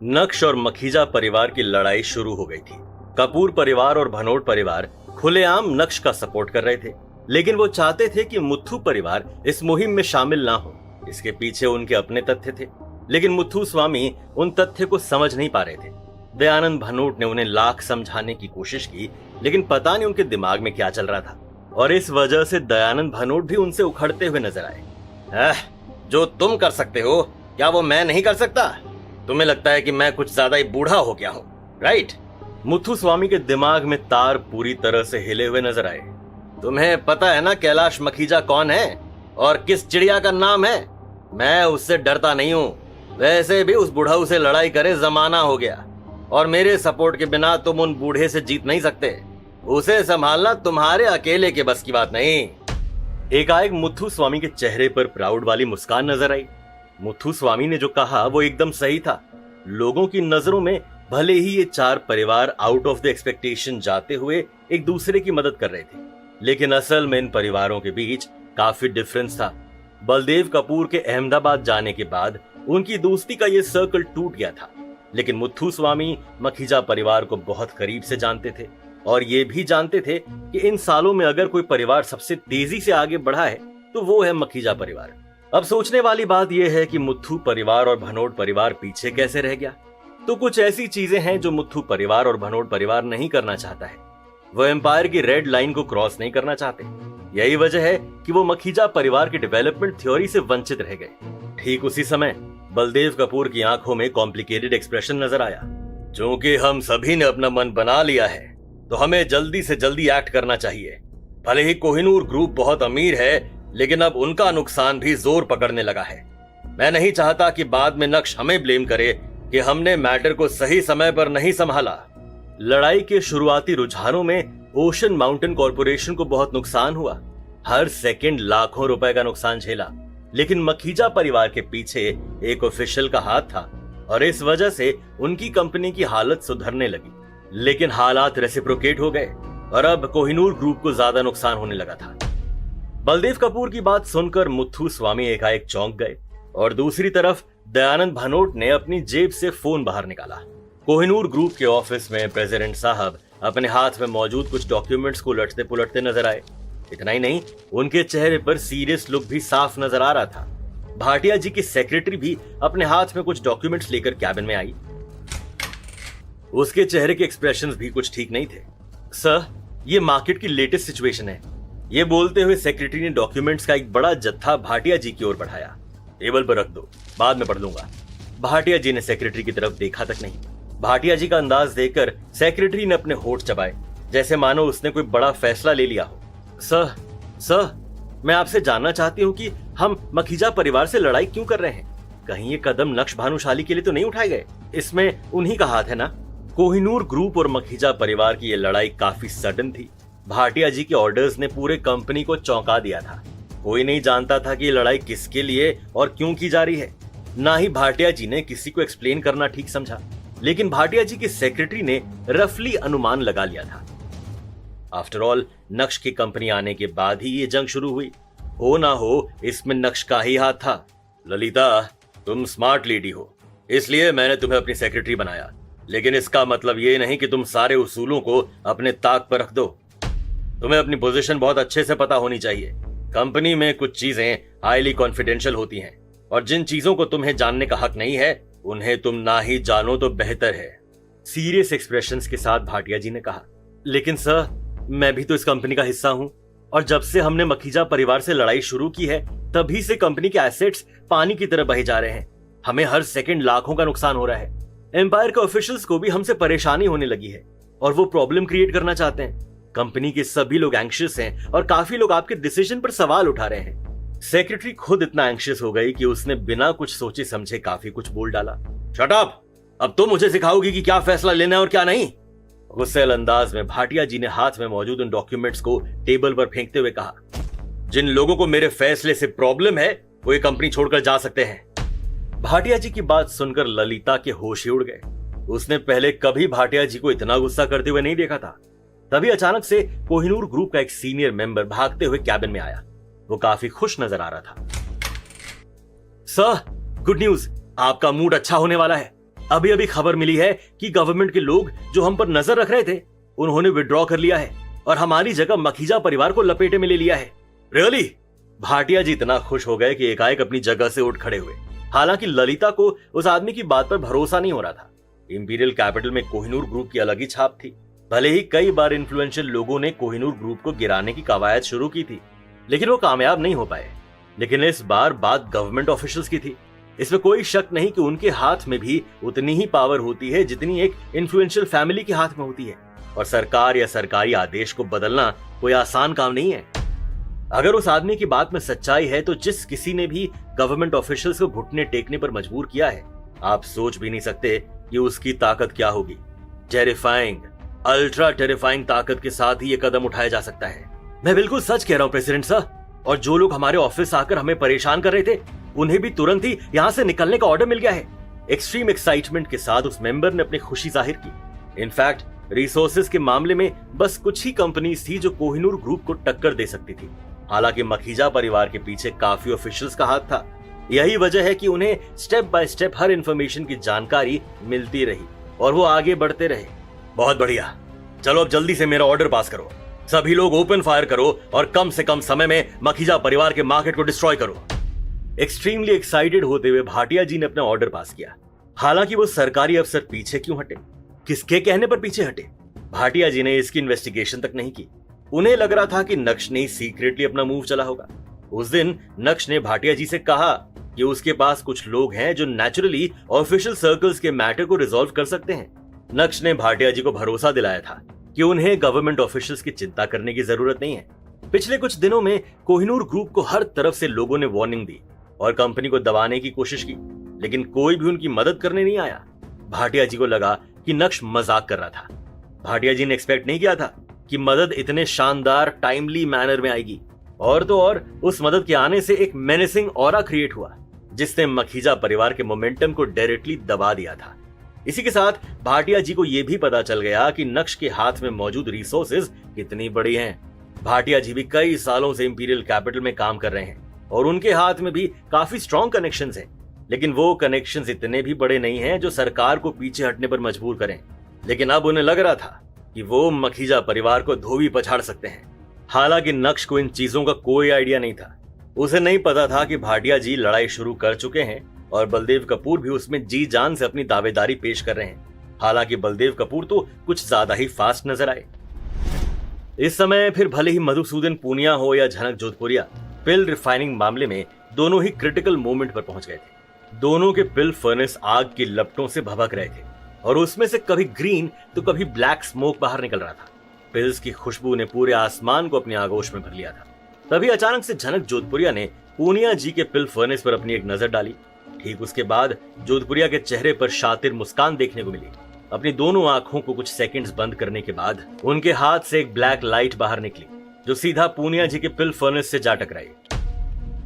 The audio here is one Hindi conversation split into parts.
नक्श और मखीजा परिवार की लड़ाई शुरू हो गई थी। कपूर परिवार और भनोट परिवार खुलेआम नक्श का सपोर्ट कर रहे थे, लेकिन वो चाहते थे कि मुथ्थू परिवार इस मुहिम में शामिल ना हो। इसके पीछे उनके अपने तथ्य थे, लेकिन मुथ्थूस्वामी उन तथ्य को समझ नहीं पा रहे थे। दयानंद भनोट ने उन्हें लाख समझाने की कोशिश की, लेकिन पता नहीं उनके दिमाग में क्या चल रहा था, और इस वजह से दयानंद भनोट भी उनसे उखड़ते हुए नजर आए। जो तुम कर सकते हो, क्या वो मैं नहीं कर सकता? तुम्हें लगता है कि मैं कुछ ज्यादा ही बूढ़ा हो गया हूँ, राइट? मुथ्थूस्वामी के दिमाग में तार पूरी तरह से हिले हुए नजर आए। तुम्हें पता है ना कैलाश मखीजा कौन है और किस चिड़िया का नाम है? मैं उससे डरता नहीं हूँ। वैसे भी उस बुढ़ाऊ से लड़ाई करे जमाना हो गया, और मेरे सपोर्ट के बिना तुम उन बूढ़े से जीत नहीं सकते। उसे संभालना तुम्हारे अकेले के बस की बात नहीं। एकाएक मुथ्थूस्वामी के चेहरे पर प्राउड वाली मुस्कान नजर आई। मुथ्थूस्वामी ने जो कहा वो एकदम सही था। लोगों की नजरों में भले ही ये चार परिवार आउट ऑफ द एक्सपेक्टेशन जाते हुए एक दूसरे की मदद कर रहे थे, लेकिन असल में इन परिवारों के बीच काफी डिफरेंस था। बलदेव कपूर के अहमदाबाद जाने के बाद उनकी दोस्ती का ये सर्कल टूट गया था, लेकिन मुथ्थूस्वामी मखीजा परिवार को बहुत करीब से जानते थे, और ये भी जानते थे कि इन सालों में अगर कोई परिवार सबसे तेजी से आगे बढ़ा है तो वो है मखीजा परिवार। अब सोचने वाली बात यह है कि मुथ्थू परिवार और भनोट परिवार पीछे कैसे रह गया। तो कुछ ऐसी चीजें हैं जो मुथ्थू परिवार और भनोट परिवार नहीं करना चाहता है। वो एम्पायर की रेड लाइन को क्रॉस नहीं करना चाहते। यही वजह है कि वो मखीजा परिवार की डेवलपमेंट थ्योरी से वंचित रह गए। ठीक उसी समय बलदेव कपूर की आंखों में कॉम्प्लिकेटेड एक्सप्रेशन नजर आया। क्योंकि हम सभी ने अपना मन बना लिया है, तो हमें जल्दी से जल्दी एक्ट करना चाहिए। भले ही कोहिनूर ग्रुप बहुत अमीर है, लेकिन अब उनका नुकसान भी जोर पकड़ने लगा है। मैं नहीं चाहता कि बाद में नक्श हमें ब्लेम करे कि हमने मैटर को सही समय पर नहीं संभाला। लड़ाई के शुरुआती रुझानों में ओशन माउंटेन कॉरपोरेशन को बहुत नुकसान हुआ। हर सेकंड लाखों रुपए का नुकसान झेला, लेकिन मखीजा परिवार के पीछे एक ऑफिशियल का हाथ था, और इस वजह से उनकी कंपनी की हालत सुधरने लगी। लेकिन हालात रेसिप्रोकेट हो गए, और अब कोहिनूर ग्रुप को ज्यादा नुकसान होने लगा था। बलदेव कपूर की बात सुनकर मुथ्थूस्वामी एकाएक चौंक गए, और दूसरी तरफ दयानंद भनोट ने अपनी जेब से फोन बाहर निकाला। कोहिनूर ग्रुप के ऑफिस में प्रेसिडेंट साहब अपने हाथ में मौजूद कुछ डॉक्यूमेंट्स को उलटते पुलटते नजर आए। इतना ही नहीं, उनके चेहरे पर सीरियस लुक भी साफ नजर आ रहा था। भाटिया जी की सेक्रेटरी भी अपने हाथ में कुछ डॉक्यूमेंट्स लेकर कैबिन में आई। उसके चेहरे के एक्सप्रेशंस भी कुछ ठीक नहीं थे। सर, ये मार्केट की लेटेस्ट सिचुएशन है। ये बोलते हुए सेक्रेटरी ने डॉक्यूमेंट्स का एक बड़ा जत्था भाटिया जी की ओर बढ़ाया। टेबल पर रख दो, बाद में पढ़ लूंगा। भाटिया जी ने सेक्रेटरी की तरफ देखा तक नहीं। भाटिया जी का अंदाज देखकर सेक्रेटरी ने अपने होठ चबाए, जैसे मानो उसने कोई बड़ा फैसला ले लिया हो। सर, मैं आपसे जानना चाहती हूँ कि हम मखीजा परिवार से लड़ाई क्यों कर रहे हैं? कहीं ये कदम नक्श भानुशाली के लिए तो नहीं उठाए गए? इसमें उन्हीं का हाथ है ना? कोहिनूर ग्रुप और मखीजा परिवार की ये लड़ाई काफी सडन थी। भाटिया जी के ऑर्डर्स ने पूरे कंपनी को चौंका दिया था। कोई नहीं जानता था कि ये लड़ाई किसके लिए और क्यों की जा रही है। ना ही भाटिया जी ने किसी को एक्सप्लेन करना ठीक समझा, लेकिन भाटिया जी के सेक्रेटरी ने रफली अनुमान लगा लिया था। आफ्टर ऑल, नक्श की कंपनी आने के बाद ही ये जंग शुरू हुई। हो ना हो, इसमें नक्श का ही हाथ था। ललिता, तुम स्मार्ट लेडी हो, इसलिए मैंने तुम्हें अपनी सेक्रेटरी बनाया, लेकिन इसका मतलब ये नहीं कि तुम सारे उसूलों को अपने ताक पर रख दो। तुम्हें अपनी पोजीशन बहुत अच्छे से पता होनी चाहिए। कंपनी में कुछ चीजें हाईली कॉन्फिडेंशियल होती हैं, और जिन चीजों को तुम्हें जानने का हक नहीं है, उन्हें तुम ना ही जानो तो बेहतर है। सीरियस एक्सप्रेशंस के साथ भाटिया जी ने कहा। लेकिन सर, मैं भी तो इस कंपनी का हिस्सा हूं, और जब से हमने मखीजा परिवार से लड़ाई शुरू की है, तभी से कंपनी के एसेट्स पानी की तरह बहे जा रहे हैं। हमें हर सेकंड लाखों का नुकसान हो रहा है। एम्पायर के ऑफिशियल्स को भी हमसे परेशानी होने लगी है, और वो प्रॉब्लम क्रिएट करना चाहते हैं। कंपनी के सभी लोग एंग्शियस हैं, और काफी लोग आपके डिसीजन पर सवाल उठा रहे हैं। सेक्रेटरी खुद इतना एंग्शियस हो गई कि उसने बिना कुछ सोचे समझे काफी कुछ बोल डाला। Shut up! अब तुम मुझे सिखाओगी कि क्या फैसला लेना है और क्या नहीं? गुस्सेल अंदाज में भाटिया जी ने हाथ में मौजूद उन डॉक्यूमेंट्स को टेबल पर फेंकते हुए कहा, जिन लोगों को मेरे फैसले से प्रॉब्लम है, वो ये कंपनी छोड़कर जा सकते हैं। भाटिया जी की बात सुनकर ललिता के होश ही उड़ गए। उसने पहले कभी भाटिया जी को इतना गुस्सा करते हुए नहीं देखा था। तभी अचानक से कोहिनूर ग्रुप का एक सीनियर मेंबर भागते हुए कैबिन में आया। वो काफी खुश नजर आ रहा था। सर, गुड न्यूज, आपका मूड अच्छा होने वाला है। अभी अभी खबर मिली है कि गवर्नमेंट के लोग जो हम पर नजर रख रहे थे उन्होंने विड्रॉ कर लिया है और हमारी जगह मखीजा परिवार को लपेटे में ले लिया है। रियली? भाटिया जी इतना खुश हो गए कि एकाएक अपनी जगह से उठ खड़े हुए। हालांकि ललिता को उस आदमी की बात पर भरोसा नहीं हो रहा था। इंपीरियल कैपिटल में कोहिनूर ग्रुप की अलग ही छाप थी। भले ही कई बार इन्फ्लुएंशियल लोगों ने कोहिनूर ग्रुप को गिराने की कवायद शुरू की थी, लेकिन वो कामयाब नहीं हो पाए। लेकिन इस बार बात गवर्नमेंट ऑफिशियल्स की थी। इसमें कोई शक नहीं कि उनके हाथ में भी उतनी ही पावर होती है जितनी एक इन्फ्लुएंशियल फैमिली के हाथ में होती है। और सरकार या सरकारी आदेश को बदलना कोई आसान काम नहीं है। अगर उस आदमी की बात में सच्चाई है तो जिस किसी ने भी गवर्नमेंट ऑफिशियल्स को घुटने टेकने पर मजबूर किया है, आप सोच भी नहीं सकते कि उसकी ताकत क्या होगी। टेरिफाइंग, अल्ट्रा टेरिफाइंग ताकत के साथ ही ये कदम उठाया जा सकता है। मैं बिल्कुल सच कह रहा हूं प्रेसिडेंट सर। और जो लोग हमारे ऑफिस आकर हमें परेशान कर रहे थे उन्हें भी तुरंत ही यहां से निकलने का ऑर्डर मिल गया है। एक्सट्रीम एक्साइटमेंट के साथ उस मेंबर ने अपनी खुशी जाहिर की। इनफैक्ट रिसोर्सेज के मामले में बस कुछ ही कंपनीज थी जो कोहिनूर ग्रुप को टक्कर दे सकती थी। हालांकि मखीजा परिवार के पीछे काफी ऑफिशियल्स का हाथ था। यही वजह है कि उन्हें step by step her information की जानकारी मिलती रही और वो आगे बढ़ते रहे। बहुत बढ़िया, चलो अब जल्दी से मेरा ऑर्डर पास करो। सभी लोग ओपन फायर करो और कम से कम समय में मखीजा परिवार के मार्केट को डिस्ट्रॉय करो। एक्सट्रीमली एक्साइटेड होते हुए भाटिया जी ने अपना ऑर्डर पास किया। हालांकि वो सरकारी अफसर पीछे क्यों हटे, किसके कहने पर पीछे हटे, भाटिया जी ने इसकी इन्वेस्टिगेशन तक नहीं की। उन्हें लग रहा था कि नक्श ने सीक्रेटली अपना मूव चला होगा। उस दिन नक्श ने भाटिया जी से कहा कि उसके पास कुछ लोग हैं जो नेचुरली ऑफिशियल सर्कल्स के मैटर को रिजॉल्व कर सकते हैं। नक्श ने भाटिया जी को भरोसा दिलाया था कि उन्हें गवर्नमेंट ऑफिशियल्स की चिंता करने की जरूरत नहीं है। पिछले कुछ दिनों में कोहिनूर ग्रुप को हर तरफ से लोगों ने वार्निंग दी और कंपनी को दबाने की कोशिश की, लेकिन कोई भी उनकी मदद करने नहीं आया। भाटिया जी को लगा कि नक्श मजाक कर रहा था। भाटिया जी ने एक्सपेक्ट नहीं किया था कि मदद इतने शानदार टाइमली मैनर में आएगी। और तो और उस मदद के आने से एक मेनेसिंग ऑरा क्रिएट हुआ जिसने मखीजा परिवार के मोमेंटम को डायरेक्टली दबा दिया था। इसी के साथ भाटिया जी को यह भी पता चल गया कि नक्श के हाथ में मौजूद रिसोर्सेज कितनी बड़ी हैं। भाटिया जी भी कई सालों से इंपीरियल कैपिटल में काम कर रहे हैं और उनके हाथ में भी काफी स्ट्रॉन्ग कनेक्शंस हैं। लेकिन वो कनेक्शंस इतने भी बड़े नहीं हैं जो सरकार को पीछे हटने पर मजबूर करें। लेकिन अब उन्हें लग रहा था कि वो मखीजा परिवार को धोबी पछाड़ सकते हैं। हालांकि नक्श को इन चीजों का कोई आइडिया नहीं था। उसे नहीं पता था कि भाटिया जी लड़ाई शुरू कर चुके हैं और बलदेव कपूर भी उसमें जी जान से अपनी दावेदारी पेश कर रहे हैं। हालांकि बलदेव कपूर तो कुछ ज्यादा ही फास्ट नजर आए। इस समय फिर भले ही मधुसूदन पूनिया हो या झनक जोधपुरिया, पिल रिफाइनिंग मामले में दोनों ही क्रिटिकल मोमेंट पर पहुंच गए थे। दोनों के पिल फर्नेस आग की लपटों से भभक रहे थे और उसमें से कभी ग्रीन तो कभी ब्लैक स्मोक बाहर निकल रहा था। पिल्स की खुशबू ने पूरे आसमान को अपने आगोश में भर लिया था। तभी अचानक से झनक जोधपुरिया ने पूनिया जी के पिल फर्नेस पर अपनी एक नजर डाली। ठीक उसके बाद जोधपुरिया के चेहरे पर शातिर मुस्कान देखने को मिली। अपनी दोनों आंखों को कुछ सेकंड्स बंद करने के बाद उनके हाथ से एक ब्लैक लाइट बाहर निकली जो सीधा पूनिया जी के पिल फर्नेस से जा टकराई।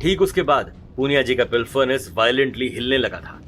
ठीक उसके बाद पूनिया जी का पिल फर्नेस वायलेंटली हिलने लगा था।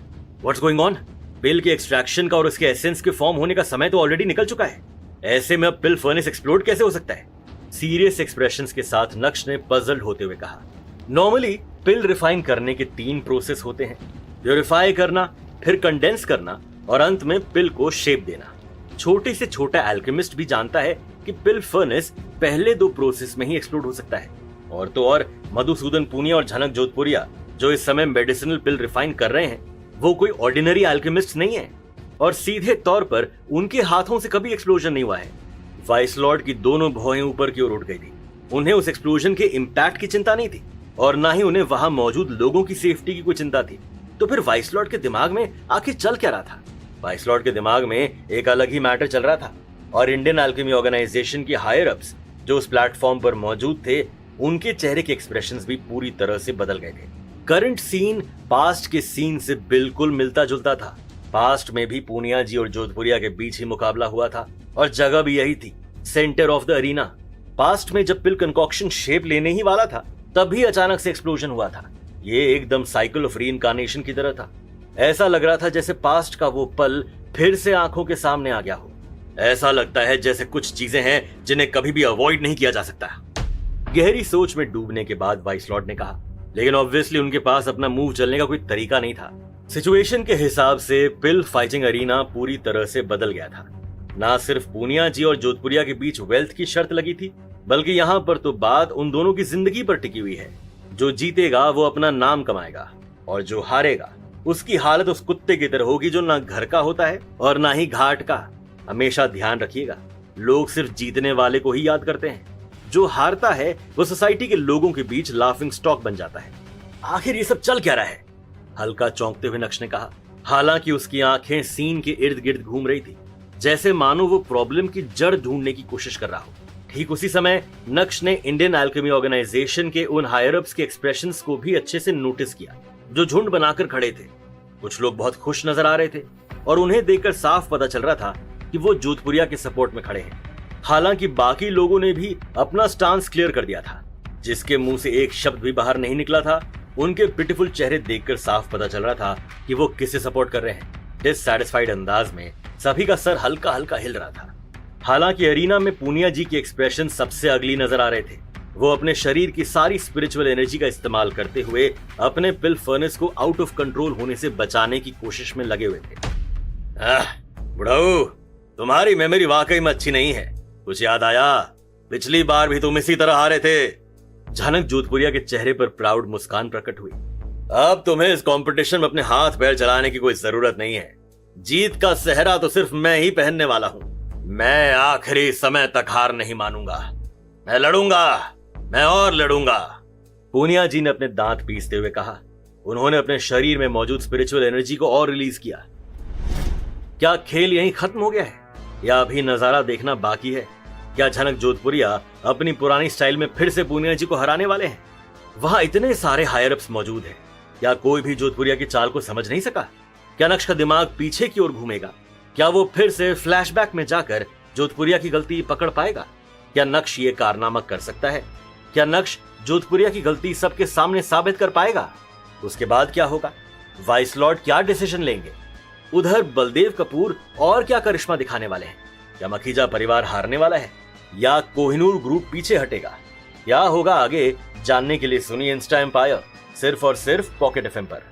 What's going on? पिल के एक्सट्रैक्शन का और उसके एसेंस के फॉर्म होने का समय तो ऑलरेडी निकल चुका है। ऐसे में अब पिल फर्नेस एक्सप्लोड कैसे हो सकता है? सीरियस एक्सप्रेशंस के साथ नक्श ने पजल्ड होते हुए कहा, नॉर्मली पिल रिफाइन करने के 3 प्रोसेस होते हैं, प्योरीफाई करना, फिर कंडेंस करना और अंत में पिल को शेप देना। छोटे से छोटा एल्केमिस्ट भी जानता है कि पिल फर्नेस पहले 2 प्रोसेस में ही एक्सप्लोड हो सकता है। और तो और मधुसूदन पूनिया और झनक जोधपुरिया जो इस समय मेडिसिनल पिल रिफाइन कर रहे हैं वो कोई ऑर्डिनरी एल्केमिस्ट नहीं है और सीधे तौर पर उनके हाथों से कभी एक्सप्लोजन नहीं हुआ है। वाइसलॉर्ड की दोनों भौहें ऊपर की ओर उठ गई थी। उन्हें उस एक्सप्लोजन के इम्पैक्ट की चिंता नहीं थी और ना ही उन्हें वहां मौजूद लोगों की सेफ्टी की कोई चिंता थी। तो फिर वाइसलॉर्ड के दिमाग में आखिर चल क्या रहा था? वाइसलॉर्ड के दिमाग में एक अलग ही मैटर चल रहा था और इंडियन अल्केमी ऑर्गेनाइजेशन के हायर अप्स जो उस प्लेटफॉर्म पर मौजूद थे उनके चेहरे के एक्सप्रेशंस भी पूरी तरह से बदल गए थे। करंट सीन पास्ट के सीन से बिल्कुल मिलता जुलता था। पास्ट में भी पूनिया जी और जोधपुरिया के बीच ही मुकाबला हुआ था और जगह भी यही थी, centre of the arena. Past में जब पिल कंकॉक्शन शेप लेने ही वाला था तभी अचानक से एक्सप्लोजन हुआ था। ये एकदम साइकिल ऑफ रीइंकार्नेशन की तरह था। ऐसा लग रहा था जैसे पास्ट का वो पल फिर से आंखों के सामने आ गया हो। ऐसा लगता है जैसे कुछ चीजें हैं जिन्हें कभी भी अवॉइड नहीं किया जा सकता। गहरी सोच में डूबने के बाद वाइसलॉर्ड ने कहा, लेकिन ऑब्वियसली उनके पास अपना मूव चलने का कोई तरीका नहीं था। सिचुएशन के हिसाब से पिल फाइटिंग अरीना पूरी तरह से बदल गया था। ना सिर्फ पूनिया जी और जोधपुरिया के बीच वेल्थ की शर्त लगी थी, बल्कि यहाँ पर तो बात उन दोनों की जिंदगी पर टिकी हुई है। जो जीतेगा वो अपना नाम कमाएगा और जो हारेगा उसकी हालत उस कुत्ते की तरह होगी जो ना घर का होता है और ना ही घाट का। हमेशा ध्यान रखिएगा, लोग सिर्फ जीतने वाले को ही याद करते हैं। जो हारता है वो सोसाइटी के लोगों के बीच लाफिंग स्टॉक बन जाता है। आखिर ये सब चल क्या रहा है? हल्का चौंकते हुए नक्श ने कहा। हालांकि उसकी आंखें सीन के इर्द गिर्द घूम रही थी, जैसे मानो वो प्रॉब्लम की जड़ ढूंढने की कोशिश कर रहा हो। ठीक उसी समय नक्श ने इंडियन एल्केमी ऑर्गेनाइजेशन के उन हायर अप्स के एक्सप्रेशंस को भी अच्छे से नोटिस किया, जो झुंड बनाकर खड़े थे। कुछ लोग बहुत खुश नजर आ रहे थे और उन्हें देखकर साफ पता चल रहा था कि वो जोधपुरिया के सपोर्ट में खड़े हैं। हालांकि बाकी लोगों ने भी अपना स्टांस क्लियर कर दिया था। जिसके मुंह से एक शब्द भी बाहर नहीं निकला था, उनके पिटिफुल चेहरे देखकर साफ पता चल रहा था कि वो किसे सपोर्ट कर रहे हैं। डिससैटिस्फाइड अंदाज में सभी का सर हल्का हल्का हिल रहा था। हालांकि अरीना में पूनिया जी के एक्सप्रेशन सबसे अगली नजर आ रहे थे। वो अपने शरीर की सारी स्पिरिचुअल एनर्जी का इस्तेमाल करते हुए अपने पिल फर्नेस को आउट ऑफ कंट्रोल होने से बचाने की कोशिश में लगे हुए थे। बुढ़ाऊ, तुम्हारी मेमोरी वाकई में अच्छी नहीं है। कुछ याद आया? पिछली बार भी तुम इसी तरह हारे थे। अचानक जोधपुरिया के चेहरे पर प्राउड मुस्कान प्रकट हुई। अब तुम्हें इस कंपटीशन में अपने हाथ पैर चलाने की कोई जरूरत नहीं है। जीत का सेहरा तो सिर्फ मैं ही पहनने वाला हूं। मैं आखिरी समय तक हार नहीं मानूंगा। मैं लड़ूंगा, मैं और लड़ूंगा। पूनिया जी ने अपने दांत पीसते हुए कहा। उन्होंने अपने शरीर में मौजूद स्पिरिचुअल एनर्जी को और रिलीज किया। क्या खेल यहीं खत्म हो गया है या अभी नजारा देखना बाकी है? क्या झनक जोधपुरिया अपनी पुरानी स्टाइल में फिर से पूनिया जी को हराने वाले हैं? वहां इतने सारे हायर अप्स मौजूद हैं, क्या कोई भी जोधपुरिया की चाल को समझ नहीं सका? क्या नक्श का दिमाग पीछे की ओर घूमेगा? क्या वो फिर से फ्लैशबैक में जाकर जोधपुरिया की गलती पकड़ पाएगा? क्या नक्श ये कारनामा कर सकता है? क्या नक्श जोधपुरिया की गलती सबके सामने साबित कर पाएगा? उसके बाद क्या होगा? वाइस लॉर्ड क्या डिसीजन लेंगे? उधर बलदेव कपूर और क्या करिश्मा दिखाने वाले हैं? क्या मखीजा परिवार हारने वाला है या कोहिनूर ग्रुप पीछे हटेगा? क्या होगा आगे जानने के लिए सुनिए इंस्टा एम्पायर, सिर्फ और सिर्फ पॉकेट एफएम पर।